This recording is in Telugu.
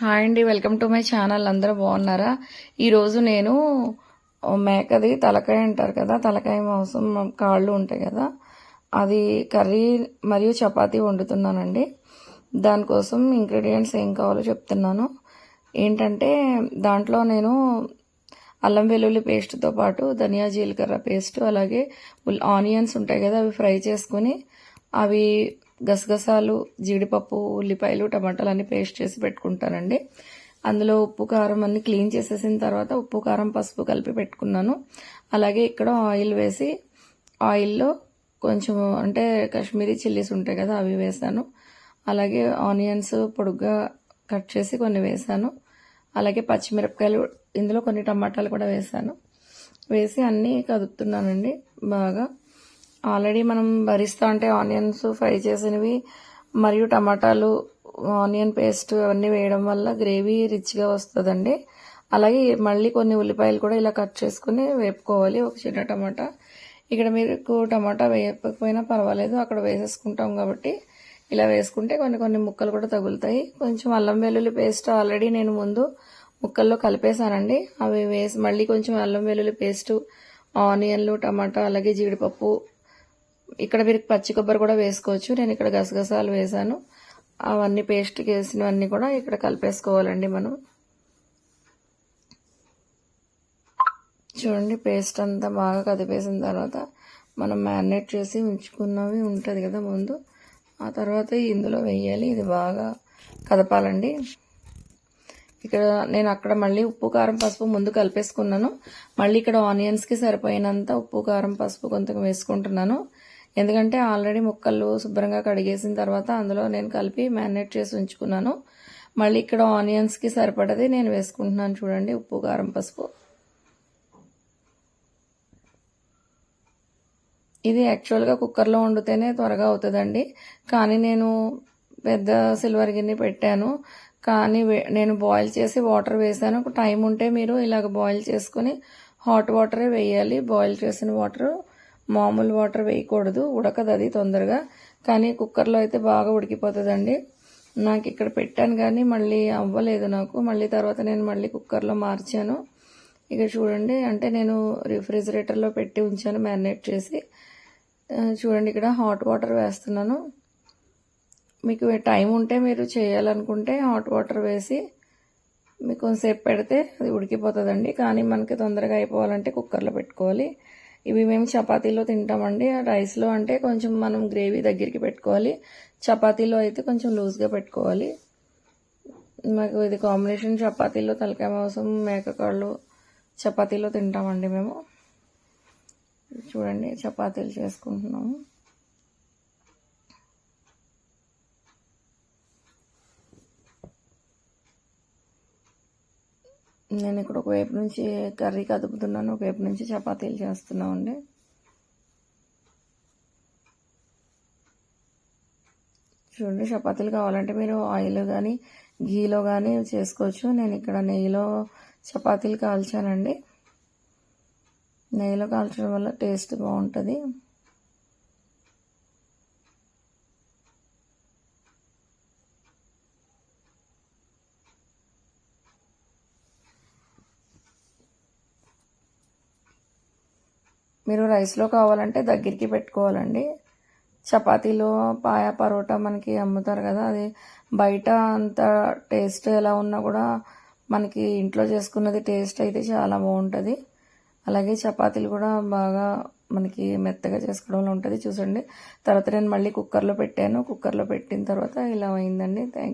హాయ్ అండి, వెల్కమ్ టు మై ఛానల్. అందరూ బాగున్నారా? ఈరోజు నేను మేకది తలకాయ అంటారు కదా, తలకాయ మాంసం కాళ్ళు ఉంటాయి కదా, అది కర్రీ మరియు చపాతీ వండుతున్నానండి. దానికోసం ఇంగ్రీడియంట్స్ ఏం కావాలో చెప్తున్నాను. ఏంటంటే దాంట్లో నేను అల్లం వెల్లుల్లి పేస్ట్తో పాటు ధనియా జీలకర్ర పేస్ట్, అలాగే ఆనియన్స్ ఉంటాయి కదా, అవి ఫ్రై చేసుకుని అవి గసగసాలు, జీడిపప్పు, ఉల్లిపాయలు, టమాటాలు అన్ని పేస్ట్ చేసి పెట్టుకుంటానండి. అందులో ఉప్పు కారం అన్ని క్లీన్ చేసేసిన తర్వాత ఉప్పు కారం పసుపు కలిపి పెట్టుకున్నాను. అలాగే ఇక్కడ ఆయిల్ వేసి ఆయిల్లో కొంచెం అంటే కాశ్మీరీ చిల్లీస్ ఉంటాయి కదా, అవి వేసాను. అలాగే ఆనియన్స్ పొడుగ్గా కట్ చేసి కొన్ని వేసాను. అలాగే పచ్చిమిరపకాయలు, ఇందులో కొన్ని టమాటాలు కూడా వేసాను. వేసి అన్నీ కదుపుతున్నానండి బాగా. ఆల్రెడీ మనం భరిస్తా అంటే ఆనియన్స్ ఫ్రై చేసినవి మరియు టమాటాలు, ఆనియన్ పేస్ట్ అవన్నీ వేయడం వల్ల గ్రేవీ రిచ్గా వస్తుందండి. అలాగే మళ్ళీ కొన్ని ఉల్లిపాయలు కూడా ఇలా కట్ చేసుకుని వేపుకోవాలి, ఒక చిన్న టమాటా. ఇక్కడ మీకు టమాటా వేయకపోయినా పర్వాలేదు, అక్కడ వేసేసుకుంటాం కాబట్టి ఇలా వేసుకుంటే కొన్ని కొన్ని ముక్కలు కూడా తగులుతాయి. కొంచెం అల్లం వెల్లుల్లి పేస్ట్ ఆల్రెడీ నేను ముందు ముక్కల్లో కలిపేశానండి. అవి వేసి మళ్ళీ కొంచెం అల్లం వెల్లుల్లి పేస్టు, ఆనియన్లు, టమాటా, అలాగే జీడిపప్పు, ఇక్కడ మీరు పచ్చి కొబ్బరి కూడా వేసుకోవచ్చు. నేను ఇక్కడ గసగసాలు వేసాను. అవన్నీ పేస్ట్కి వేసినవన్నీ కూడా ఇక్కడ కలిపేసుకోవాలండి. మనం చూడండి, పేస్ట్ అంతా బాగా కదిపేసిన తర్వాత మనం మ్యారినేట్ చేసి ఉంచుకున్నవి ఉంటుంది కదా ముందు, ఆ తర్వాత ఇందులో వేయాలి. ఇది బాగా కదపాలండి. ఇక్కడ నేను అక్కడ మళ్ళీ ఉప్పు కారం పసుపు ముందు కలిపేసుకున్నాను. మళ్ళీ ఇక్కడ ఆనియన్స్కి సరిపోయినంత ఉప్పు కారం పసుపు కొంత వేసుకుంటున్నాను. ఎందుకంటే ఆల్రెడీ ముక్కలు శుభ్రంగా కడిగేసిన తర్వాత అందులో నేను కలిపి మ్యారినేట్ చేసి ఉంచుకున్నాను. మళ్ళీ ఇక్కడ ఆనియన్స్కి సరిపడది నేను వేసుకుంటున్నాను. చూడండి, ఉప్పు కారం పసుపు. ఇది యాక్చువల్గా కుక్కర్లో వండితేనే త్వరగా అవుతుందండి, కానీ నేను పెద్ద సిల్వర్ గిన్నె పెట్టాను. కానీ నేను బాయిల్ చేసి వాటర్ వేసాను. టైం ఉంటే మీరు ఇలాగ బాయిల్ చేసుకుని హాట్ వాటరే వేయాలి. బాయిల్ చేసిన వాటర్, మామూలు వాటర్ వేయకూడదు, ఉడకదు అది తొందరగా. కానీ కుక్కర్లో అయితే బాగా ఉడికిపోతుందండి. నాకు ఇక్కడ పెట్టాను కానీ మళ్ళీ అవ్వలేదు నాకు. మళ్ళీ తర్వాత నేను మళ్ళీ కుక్కర్లో మార్చాను. ఇక చూడండి, అంటే నేను రిఫ్రిజిరేటర్లో పెట్టి ఉంచాను మ్యారినేట్ చేసి. చూడండి, ఇక్కడ హాట్ వాటర్ వేస్తున్నాను. మీకు టైం ఉంటే మీరు చేయాలనుకుంటే హాట్ వాటర్ వేసి మీకు కొంతసేపు పెడితే అది ఉడికిపోతుందండి. కానీ మనకి తొందరగా అయిపోవాలంటే కుక్కర్లో పెట్టుకోవాలి. ఇవి మేము చపాతీలో తింటామండి. రైస్లో అంటే కొంచెం మనం గ్రేవీ దగ్గరికి పెట్టుకోవాలి, చపాతీలో అయితే కొంచెం లూజ్గా పెట్టుకోవాలి. మాకు ఇది కాంబినేషన్ చపాతీలో తలకాయ మాంసం, మేకకాళ్ళు చపాతీలో తింటామండి మేము. చూడండి, చపాతీలు చేసుకుంటున్నాము. నేను ఇక్కడ ఒకవైపు నుంచి కర్రీ కదుపుతున్నాను, ఒకవైపు నుంచి చపాతీలు చేస్తున్నామండి. చూడండి, చపాతీలు కావాలంటే మీరు ఆయిల్ కానీ ఘీలో కానీ చేసుకోవచ్చు. నేను ఇక్కడ నెయ్యిలో చపాతీలు కాల్చానండి. నెయ్యిలో కాల్చడం వల్ల టేస్ట్ బాగుంటుంది. మీరు రైస్లో కావాలంటే దగ్గరికి పెట్టుకోవాలండి. చపాతీలో పాయ పరోటా మనకి అమ్ముతారు కదా, అది బయట అంత టేస్ట్ ఎలా ఉన్నా కూడా మనకి ఇంట్లో చేసుకున్నది టేస్ట్ అయితే చాలా బాగుంటుంది. అలాగే చపాతీలు కూడా బాగా మనకి మెత్తగా చేసుకోవడంలో ఉంటుంది. చూసండి, తర్వాత నేను మళ్ళీ కుక్కర్లో పెట్టాను. కుక్కర్లో పెట్టిన తర్వాత ఇలా అయిందండి. Thank you.